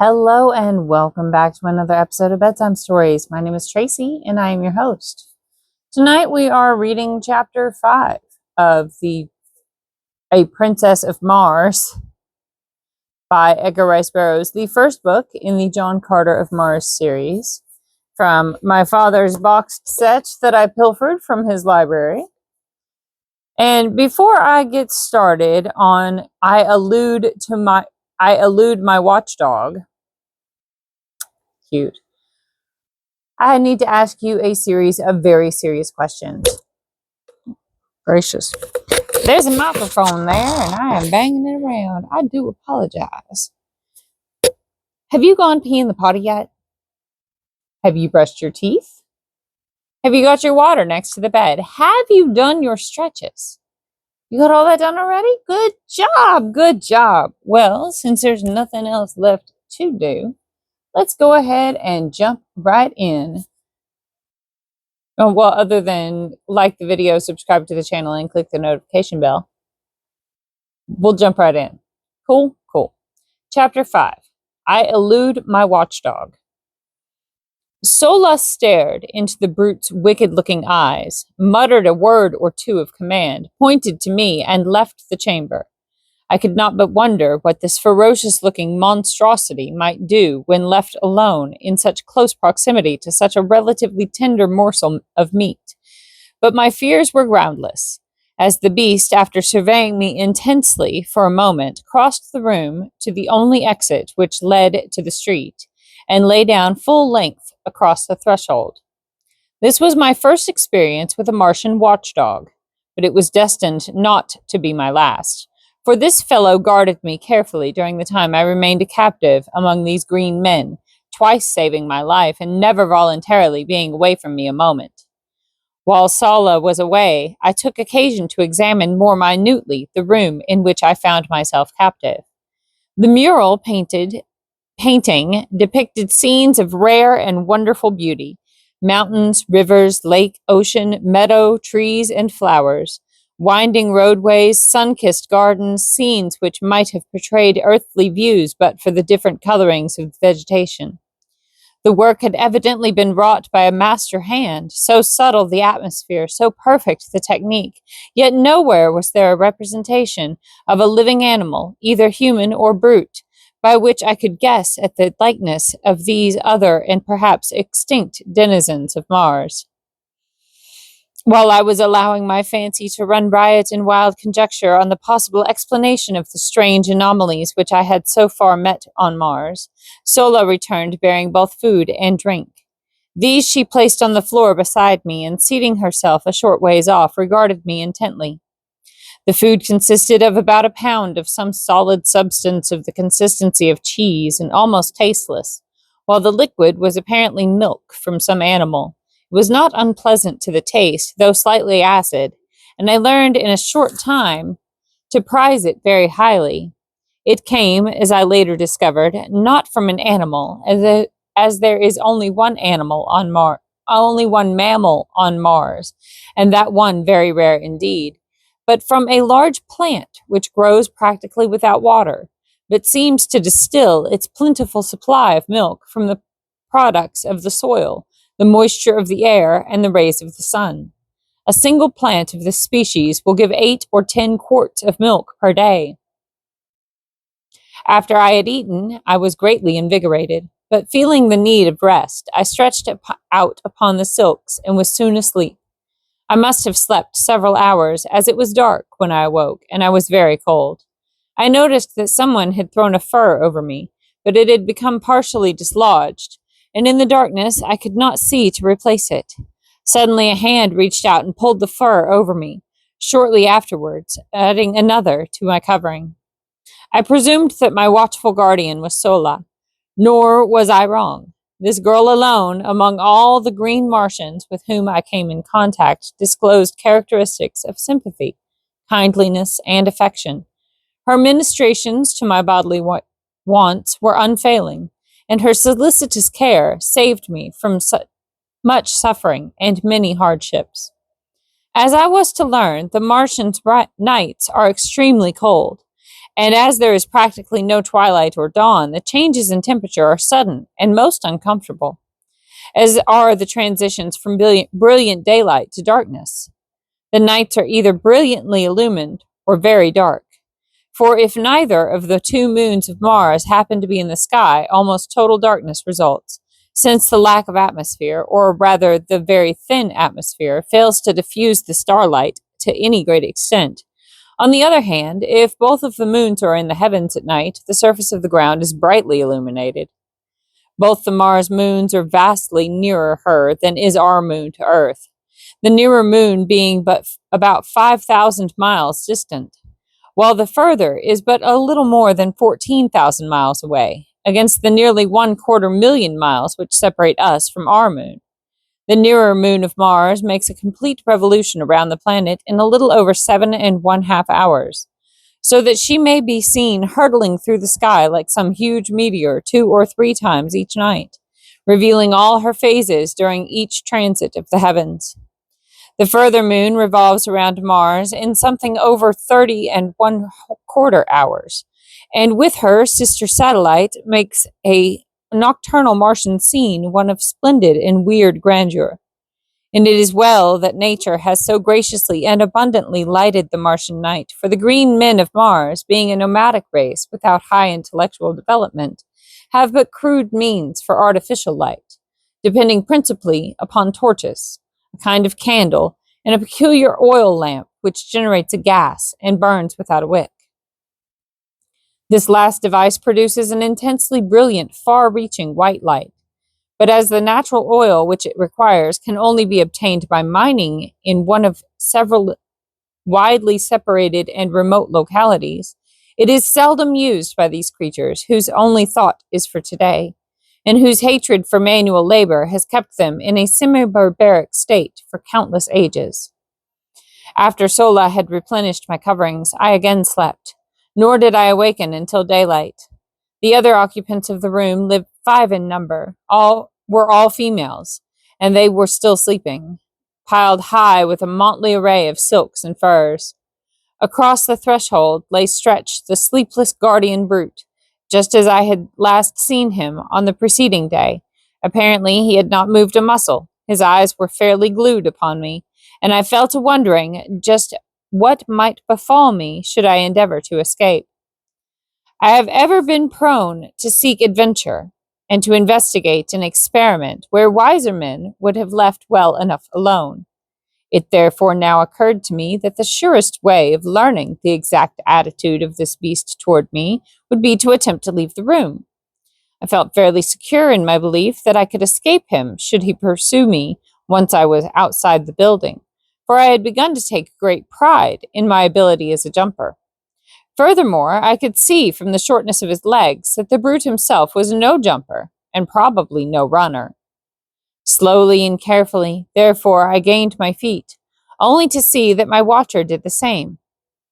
Hello and welcome back to another episode of Bedtime Stories. My name is Tracy and I am your host. Tonight we are reading chapter 5 of A Princess of Mars by Edgar Rice Burroughs, the first book in the John Carter of Mars series from my father's boxed set that I pilfered from his library. And before I get started on I elude my watchdog, cute, I need to ask you a series of very serious questions. Gracious. There's a microphone there and I am banging it around. I do apologize. Have you gone pee in the potty yet? Have you brushed your teeth? Have you got your water next to the bed? Have you done your stretches? You got all that done already? Good job, good job. Well, since there's nothing else left to do, let's go ahead and jump right in. Oh, well, other than like the video, subscribe to the channel, and click the notification bell, we'll jump right in. Cool? Cool. Chapter 5. I elude my watchdog. Sola stared into the brute's wicked-looking eyes, muttered a word or two of command, pointed to me, and left the chamber. I could not but wonder what this ferocious-looking monstrosity might do when left alone in such close proximity to such a relatively tender morsel of meat. But my fears were groundless, as the beast, after surveying me intensely for a moment, crossed the room to the only exit which led to the street, and lay down full length across the threshold. This was my first experience with a Martian watchdog, but it was destined not to be my last. For this fellow guarded me carefully during the time I remained a captive among these green men, twice saving my life and never voluntarily being away from me a moment. While Sola was away, I took occasion to examine more minutely the room in which I found myself captive. The mural painting depicted scenes of rare and wonderful beauty: mountains, rivers, lake, ocean, meadow, trees, and flowers, winding roadways, sun-kissed gardens, scenes which might have portrayed earthly views but for the different colorings of the vegetation. The work had evidently been wrought by a master hand, so subtle the atmosphere, so perfect the technique, yet nowhere was there a representation of a living animal, either human or brute, by which I could guess at the likeness of these other and perhaps extinct denizens of Mars. While I was allowing my fancy to run riot in wild conjecture on the possible explanation of the strange anomalies which I had so far met on Mars, Sola returned bearing both food and drink. These she placed on the floor beside me, and seating herself a short ways off, regarded me intently. The food consisted of about a pound of some solid substance of the consistency of cheese and almost tasteless, while the liquid was apparently milk from some animal. It was not unpleasant to the taste, though slightly acid, and I learned in a short time to prize it very highly. It came, as I later discovered, not from an animal, as there is only one mammal on Mars, and that one very rare indeed, but from a large plant which grows practically without water, but seems to distill its plentiful supply of milk from the products of the soil, the moisture of the air, and the rays of the sun. A single plant of this species will give 8 or 10 quarts of milk per day. After I had eaten, I was greatly invigorated, but feeling the need of rest, I stretched out upon the silks and was soon asleep. I must have slept several hours, as it was dark when I awoke, and I was very cold. I noticed that someone had thrown a fur over me, but it had become partially dislodged, and in the darkness I could not see to replace it. Suddenly a hand reached out and pulled the fur over me, shortly afterwards adding another to my covering. I presumed that my watchful guardian was Sola, nor was I wrong. This girl alone, among all the green Martians with whom I came in contact, disclosed characteristics of sympathy, kindliness, and affection. Her ministrations to my bodily wants were unfailing, and her solicitous care saved me from much suffering and many hardships. As I was to learn, the Martians' nights are extremely cold, And as there is practically no twilight or dawn, the changes in temperature are sudden and most uncomfortable, as are the transitions from brilliant daylight to darkness. The nights are either brilliantly illumined or very dark. For if neither of the two moons of Mars happen to be in the sky, almost total darkness results, since the lack of atmosphere, or rather the very thin atmosphere, fails to diffuse the starlight to any great extent. On the other hand, if both of the moons are in the heavens at night, the surface of the ground is brightly illuminated. Both the Mars moons are vastly nearer her than is our moon to Earth, the nearer moon being but about 5,000 miles distant, while the further is but a little more than 14,000 miles away, against the nearly 1/4 million miles which separate us from our moon. The nearer moon of Mars makes a complete revolution around the planet in a little over 7.5 hours, so that she may be seen hurtling through the sky like some huge meteor 2 or 3 times each night, revealing all her phases during each transit of the heavens. The further moon revolves around Mars in something over 30.25 hours, and with her sister satellite makes a nocturnal Martian scene one of splendid and weird grandeur. And it is well that nature has so graciously and abundantly lighted the Martian night, for the green men of Mars, being a nomadic race without high intellectual development, have but crude means for artificial light, depending principally upon torches, a kind of candle, and a peculiar oil lamp which generates a gas and burns without a wick. This last device produces an intensely brilliant, far-reaching white light, but as the natural oil which it requires can only be obtained by mining in one of several widely separated and remote localities, it is seldom used by these creatures whose only thought is for today, and whose hatred for manual labor has kept them in a semi-barbaric state for countless ages. After Sola had replenished my coverings, I again slept, nor did I awaken until daylight. The other occupants of the room lived 5 in number. All were all females, and they were still sleeping, piled high with a motley array of silks and furs. Across the threshold lay stretched the sleepless guardian brute, just as I had last seen him on the preceding day. Apparently he had not moved a muscle. His eyes were fairly glued upon me, and I fell to wondering just what might befall me should I endeavor to escape. I have ever been prone to seek adventure and to investigate and experiment where wiser men would have left well enough alone. It therefore now occurred to me that the surest way of learning the exact attitude of this beast toward me would be to attempt to leave the room. I felt fairly secure in my belief that I could escape him should he pursue me once I was outside the building, for I had begun to take great pride in my ability as a jumper. Furthermore, I could see from the shortness of his legs that the brute himself was no jumper, and probably no runner. Slowly and carefully, therefore, I gained my feet, only to see that my watcher did the same.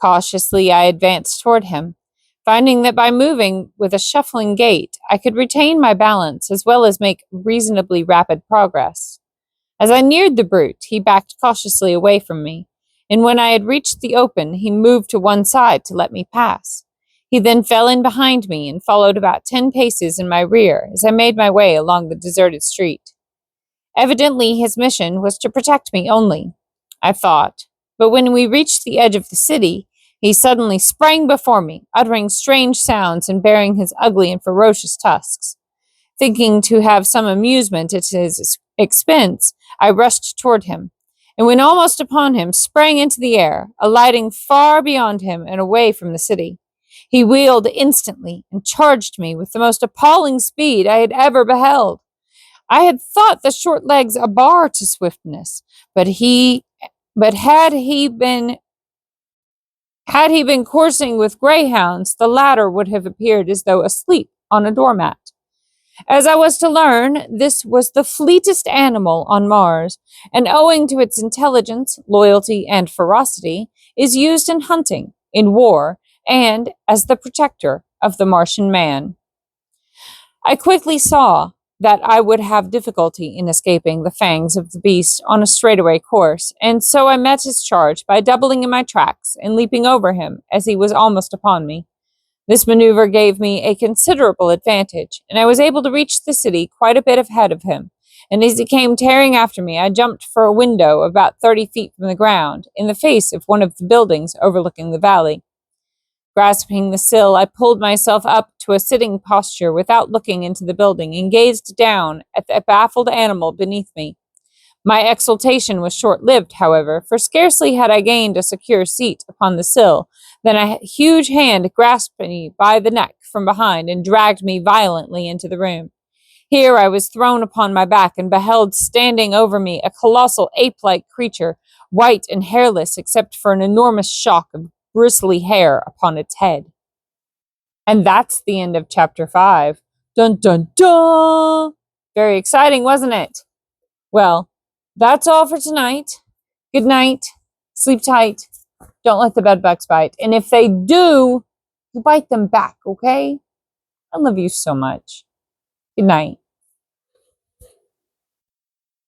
Cautiously, I advanced toward him, finding that by moving with a shuffling gait, I could retain my balance as well as make reasonably rapid progress. As I neared the brute, he backed cautiously away from me, and when I had reached the open, he moved to one side to let me pass. He then fell in behind me and followed about 10 paces in my rear as I made my way along the deserted street. Evidently, his mission was to protect me only, I thought, but when we reached the edge of the city, he suddenly sprang before me, uttering strange sounds and baring his ugly and ferocious tusks. Thinking to have some amusement at his expense, I rushed toward him, and when almost upon him, sprang into the air, alighting far beyond him and away from the city. He wheeled instantly and charged me with the most appalling speed I had ever beheld. I had thought the short legs a bar to swiftness, but had he been coursing with greyhounds, the latter would have appeared as though asleep on a doormat. As I was to learn, this was the fleetest animal on Mars, and owing to its intelligence, loyalty, and ferocity, is used in hunting, in war, and as the protector of the Martian man. I quickly saw that I would have difficulty in escaping the fangs of the beast on a straightaway course, and so I met his charge by doubling in my tracks and leaping over him as he was almost upon me. This maneuver gave me a considerable advantage, and I was able to reach the city quite a bit ahead of him. And as he came tearing after me, I jumped for a window about 30 feet from the ground, in the face of one of the buildings overlooking the valley. Grasping the sill, I pulled myself up to a sitting posture without looking into the building and gazed down at the baffled animal beneath me. My exultation was short-lived, however, for scarcely had I gained a secure seat upon the sill than a huge hand grasped me by the neck from behind and dragged me violently into the room. Here I was thrown upon my back and beheld standing over me a colossal ape-like creature, white and hairless except for an enormous shock of bristly hair upon its head. And that's the end of chapter 5. Dun dun dun! Very exciting, wasn't it? Well, that's all for tonight. Good night. Sleep tight. Don't let the bedbugs bite. And if they do, you bite them back, okay? I love you so much. Good night.